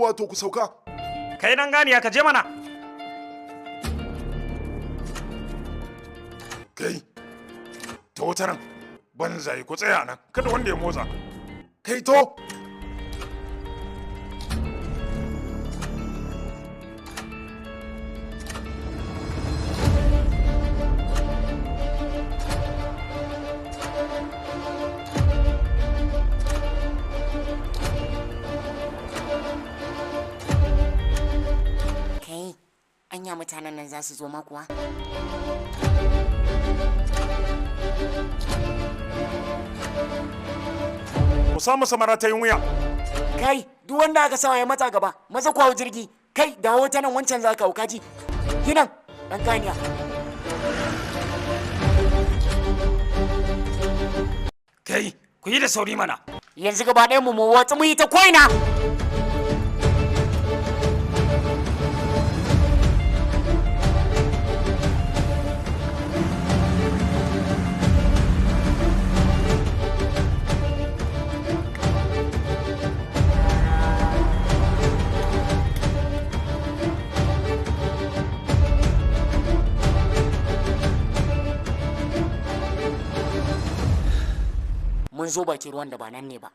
wato ku sauka. Kai nan ganiya ka je mana. Kai, ta wata nan, banzaye ku tsaya nan, kada wanda ya motsa. Kai to! Anya mutanen nan za su zo ma kuwa? Ku sa masa maratayin wuya. Kai, duk wanda aka sawa ya matsa gaba, maza ku hau jirgi. Kai, dawo ta nan wancan za ka hau kaji. Ginan, ɗan ganiya. Kai, ku yi da sauri mana. Yanzu gaba ɗayan mu watsu mu yi ta koina. Mun zo bakin ruwan da ba nan ne ba.